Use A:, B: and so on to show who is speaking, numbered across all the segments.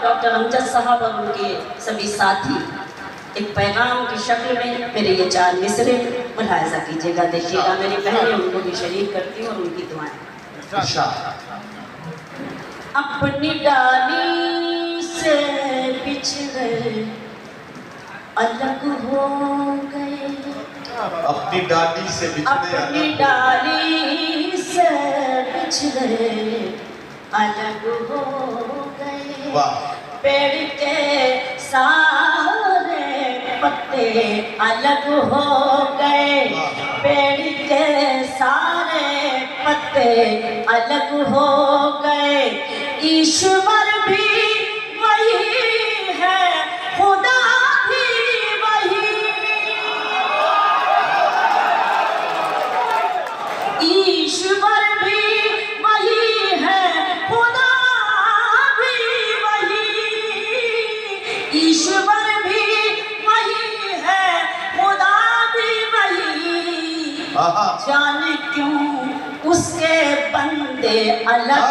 A: Doctor Amjad साहब और उनके सभी साथी एक पैगाम की शक्ल में मेरे ये 4 मिसरे मुलाहिजा कीजिएगा, देखिएगा। मेरी बहनें उनको भी शरीक करती हूँ और उनकी दुआएं। अपनी डाली से बिछड़े अलग हो गए,
B: अपनी डाली से
A: अपनी डाली से बिछड़े अलग हो गए। पेड़ के सारे पत्ते अलग हो गए, पेड़ के सारे पत्ते अलग हो गए। ईश्वर भी वही है, खुदा भी वही, ईश्वर भी वही है, खुदा भी वही, ईश्वर भी वही है, खुदा भी वही। जाने क्यों उसके बंदे अलग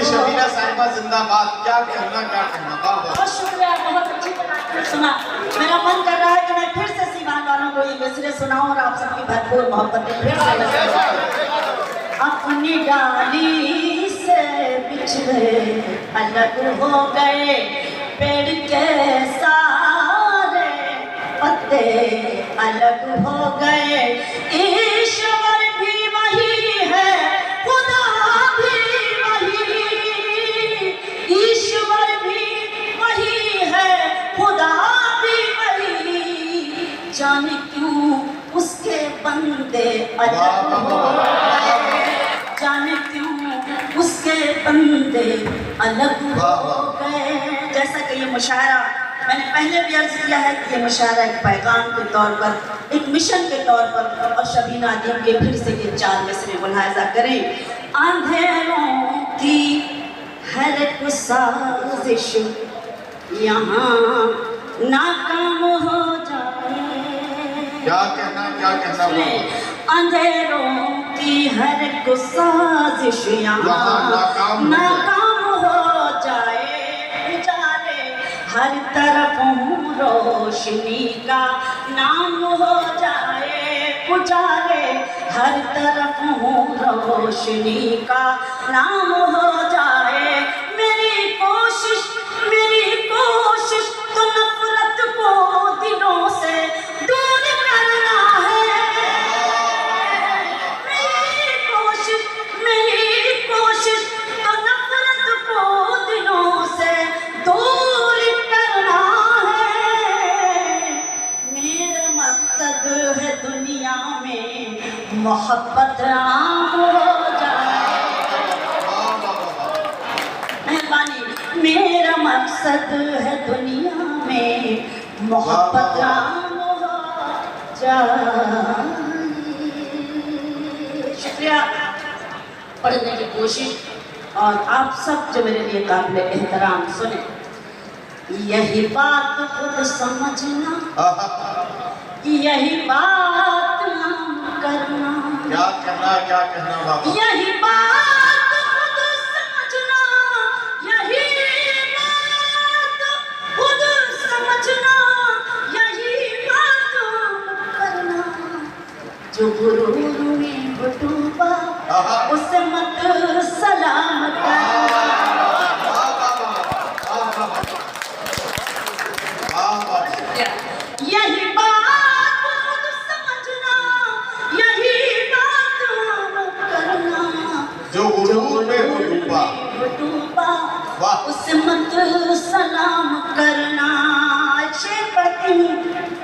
B: शबीना साहिबा जिंदाबाद। क्या कहना, क्या कहना।
A: बहुत शुक्रिया, बहुत अच्छी तरह सुना। मेरा मन कर रहा है कि मैं फिर से सीवान वालों को ये मिसरे सुनाऊं और आप सबकी भरपूर मोहब्बतें फिर से। अपनी डाली से बिछड़े अलग हो गए, पेड़ के सारे पत्ते अलग हो गए। ईश्वर भी वही है, खुदा भी वही, ईश्वर भी वही है, खुदा भी वही। जाने क्यों उसके बंदे अलग हो गए, जाने क्यों उसके बंदे अलग हो गए। जैसा कि ये मुशायरा मैंने पहले भी अर्ज किया है कि ये मुशायरा एक पैगाम के तौर पर, एक मिशन के तौर पर, और शबीना अदीम के फिर से ये 4 मिसरे मुलाहिजा करें। अंधेरों की हर एक साजिश यहाँ नाकाम हो जाए।
B: क्या कहना, क्या कहना।
A: अंधेरों की हर एक साजिश यहाँ नाकाम हो जाए। उजाले हर तरफ रोशनी का नाम हो जाए, उजाले हर तरफ रोशनी का नाम हो जाए। मेरी कोशिश तो नफरत को दिलों से दूर करना है। मेरी कोशिश तो नफरत को दिलों से दूर करना है। मेरा मकसद है दुनिया में मोहब्बत आम हो जाए। मेहरबानी। मेरा मकसद है दुनिया में मोहब्बत आम हो जाए। शुक्रिया। पढ़ने की कोशिश, और आप सब जो मेरे लिए काबिल एहतराम सुने। यही बात खुद समझना, यही बात हम करना।
B: क्या कहना, क्या कहना बाबा।
A: यही बात खुद समझना, यही बात खुद समझना, यही बात करना। जो गुरूर में डूबा उसे मत सलाम करना। यही बात खुद समझना, यही बात करना।
B: जो गुरूर में डूबा
A: उसे मत सलाम करना। शेर पढ़ती हूँ,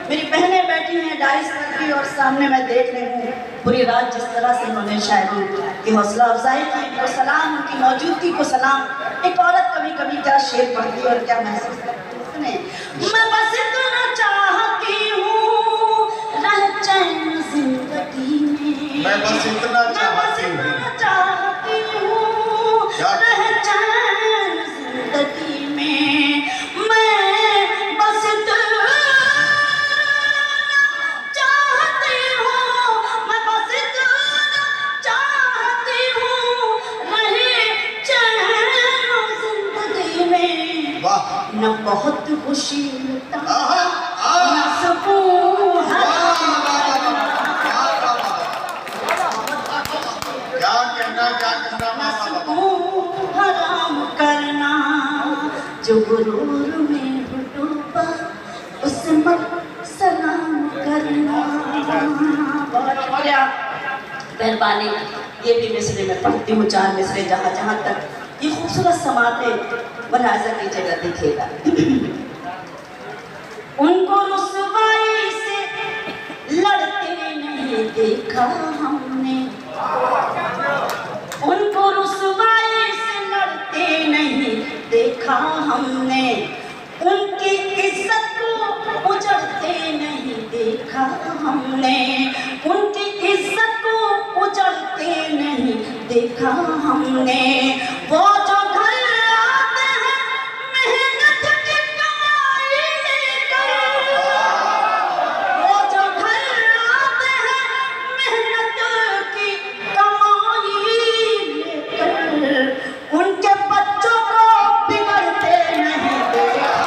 A: मेरी बहनें बैठी हैं डाइस पर भी, और सामने मैं देख रही हूँ पूरी रात जिस तरह से उन्होंने शायरी की हौसला अफजाई की। उनको सलाम, उनकी मौजूदगी को सलाम। एक औरत कभी कभी क्या शेर पढ़ती है और क्या महसूस करती है, सुने। मैं बस इतना चाहती हूँ रह चैन जिंदगी में,
B: मैं बस इतना चाहती हूँ
A: रह चैन जिंदगी में। मैं बस इतना चाहती हूँ, मैं बस इतना बहुत खुशी मिलता
B: आहा, आहा।
A: न सकूं हराम
B: क्या कहना
A: न सकूं हराम करना, जो गुरूर में हो डूबा उसे मत सलाम करना। बहुत शुक्रिया, मेहरबानी। ये भी मिसरे में पढ़ती हूँ, 4 मिसरे जहाँ जहाँ तक ये खूबसूरत समाते मुलाजा कीजिएगा, देखिएगा। उनको रुसवाई से लड़ते नहीं देखा हमने, उनको रुसवाई से लड़ते नहीं देखा हमने, उनकी इज्जत को उजड़ते नहीं देखा हमने, उनकी इज्जत को उजड़ते नहीं देखा हमने। वो जो घर आते हैं मेहनत की कमाई लेकर, वो जो घर आते हैं मेहनत की कमाई लेकर, उनके बच्चों को बिगड़ते नहीं देखा।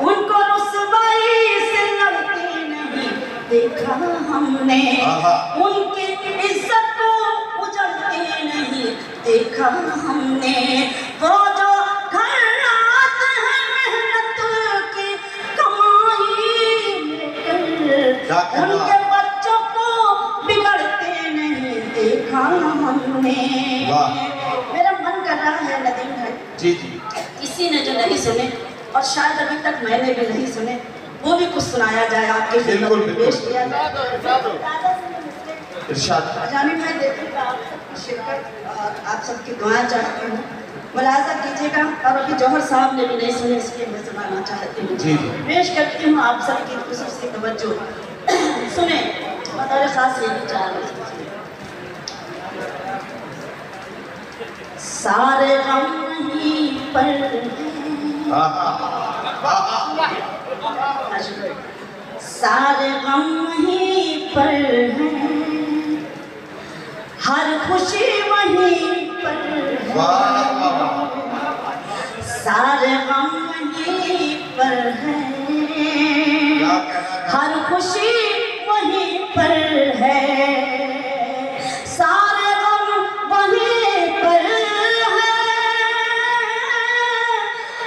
A: उनको रुसवाई से लड़ते नहीं देखा हमने, उनकी इज्जत को उजड़ते नहीं देखा हमने। वो जो घर आते हैं मेहनत की कमाई लेकर, उनके बच्चों को बिगड़ते नहीं देखा हमने। मेरा मन कर रहा है नदीम भाई,
B: जी जी,
A: किसी ने जो नहीं सुने और शायद अभी तक मैंने भी नहीं सुने, वो भी कुछ सुनाया जाए आपके
B: बिल्कुल,
A: खिदमत में पेश किया जाए।
B: इरशाद।
A: जानी भाई देखिएगा, आप सबकी शिरकत और आप सबकी दुआएं चाहती हूँ, मुलाजा कीजिएगा। और अभी जौहर साहब ने भी नहीं सुने, इसलिए मैं सुनाना चाहती हूँ।
B: जी जी।
A: पेश करती हूँ आप सबकी खुसूसी तवज्जो सुने, बतौर खास ये भी चाह रही हूँ। सारे गम नहीं पर सारे गम वहीं पर हैं, हर खुशी वहीं पर है, सारे गम वहीं पर हैं, हर खुशी वहीं पर है, सारे गम वहीं पर है,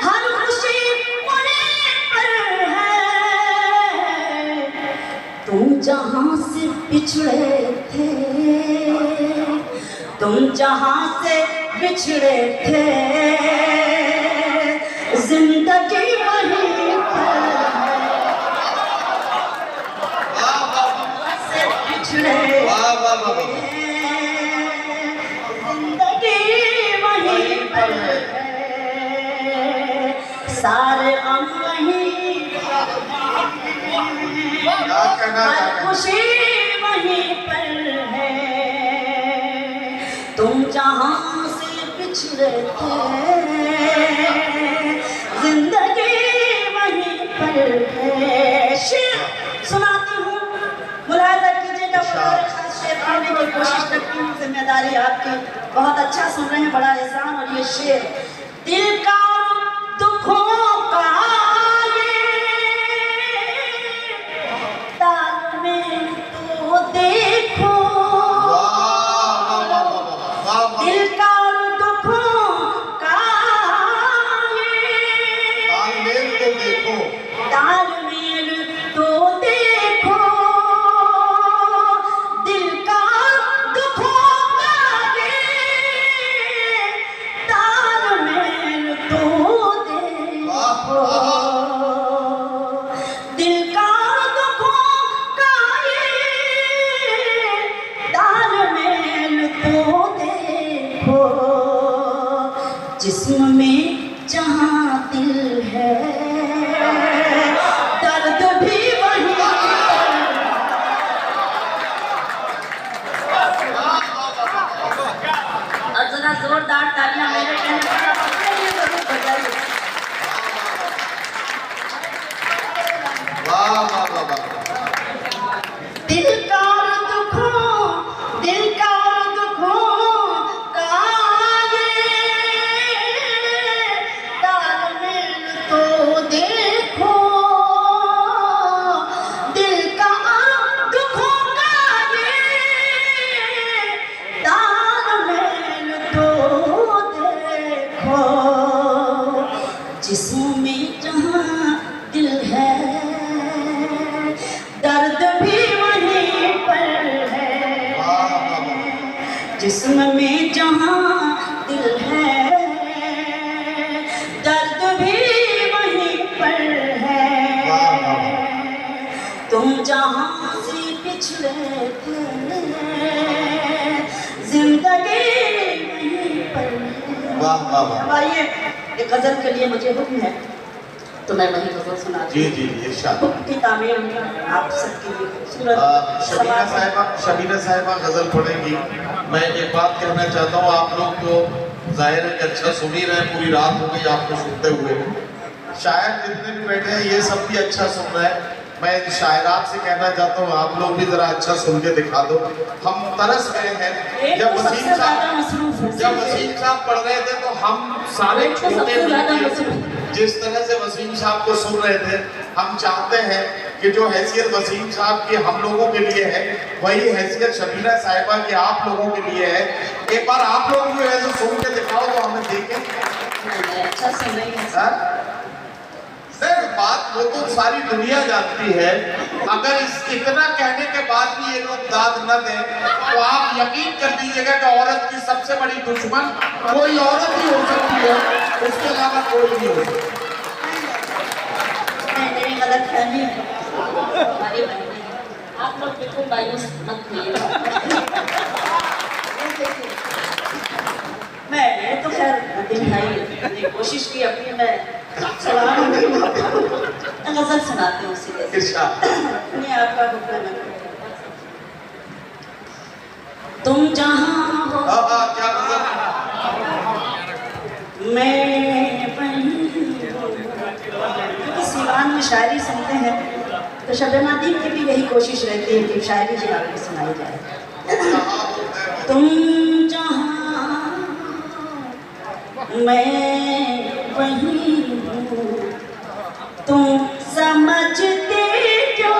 A: हर खुशी वहीं पर है। तुम जहाँ से पिछड़े थे, तुम जहाँ से बिछड़े थे, जिंदगी वहीं पर से पिछड़े, जिंदगी वहीं पर है, सारे गम वहीं हर खुशी वहीं पर है। तुम जहाँ से पिछड़े थे, जिंदगी वहीं पर है। शेर सुनाती हूँ, मुलाहिजा कीजिएगा। शेर पढ़ने की कोशिश करती हूँ, जिम्मेदारी आपकी। बहुत अच्छा सुन रहे हैं, बड़ा एहसान। और ये शेर दिल का दुखों का ताल में तो देखो, दिल का दुखों का तालमेल तो देखो, तालमेल तो देखो, दिल का दुखों का तालमेल तो देखो, दिल का दुखों का तालमेल तो देखो, जिस्म में जहाँ दिल है दर्द भी वहीं। और जरा जोरदार तालियां मेरे कहने पर जरूर बजाइए। दिल का दुखों जिस्म में जहाँ दिल है, दर्द भी वहीं पर है। तुम जहाँ से पिछले थे, जिंदगी वहीं पर है।
B: वाह वाह वाह।
A: आइए, एक गजल के लिए मुझे हुक्म है तो मैं वही गजल सुनाती
B: जी
A: हूँ।
B: जी जी इरशाद।
A: हुक्म की तामीर आप सबके लिए खूबसूरत
B: शबीना साहिबा गजल पढ़ेंगी। मैं एक बात कहना चाहता हूँ, आप लोग तो जाहिर है कि अच्छा सुन ही रहे हैं, पूरी रात हो गई आपको सुनते हुए। शायर जितने भी बैठे हैं ये सब भी अच्छा सुन रहे हैं। मैं इन शायरात से कहना चाहता हूँ आप लोग भी जरा अच्छा सुन के दिखा दो। हम तरस गए हैं जब वसीम साहब पढ़ रहे थे तो हम सारे छोटे जिस तरह से वसीम साहब को सुन रहे थे, हम चाहते हैं कि जो हैसियत वसीम साहब की हम लोगों के लिए है वही हैसियत शबीना साहिबा की आप लोगों के लिए है। एक बार आप लोग भी ऐसे सुन के दिखाओ तो हमें देखें।
A: अच्छा सुन रही है
B: सर बात वो तो सारी दुनिया जानती है। अगर इस इतना कहने के बाद भी ये लोग दाद न दें तो आप यकीन कर दीजिएगा कि औरत की सबसे बड़ी दुश्मन कोई औरत ही हो सकती है, उसके अलावा कोई नहीं हो सकता।
A: मेरी गलत फहमी है, हमारी बहनें हैं। आप लोग बिल्कुल मायूस मत होइएगा। मैं ये तो खैर दिन भाई कोशिश की अपनी मैं गजल सुनाती हूँ सीधे नहीं आपका हुक्म है। तुम जहाँ हो
B: क्या गजल?
A: मैं वहीं हूँ। क्योंकि सिवान में शायरी सुनते हैं तो शब नदीम की भी यही कोशिश रहती है कि शायरी ही आपको सुनाई जाए। तुम जहाँ मैं वहीं हूँ, तुम समझते जो,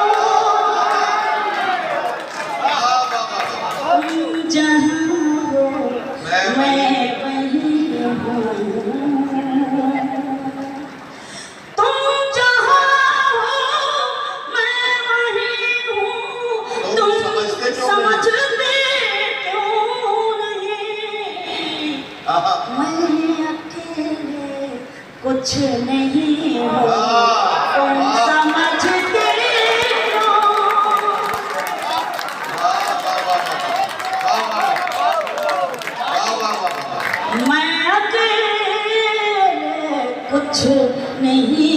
A: तुम जहाँ हो मैं वहीं हूँ, तुम जहाँ हो मैं वहीं हूँ, तुम समझते क्यों नहीं। मैं अकेले कुछ नहीं हूँ, तुम समझते क्यों। मैं अकेले कुछ नहीं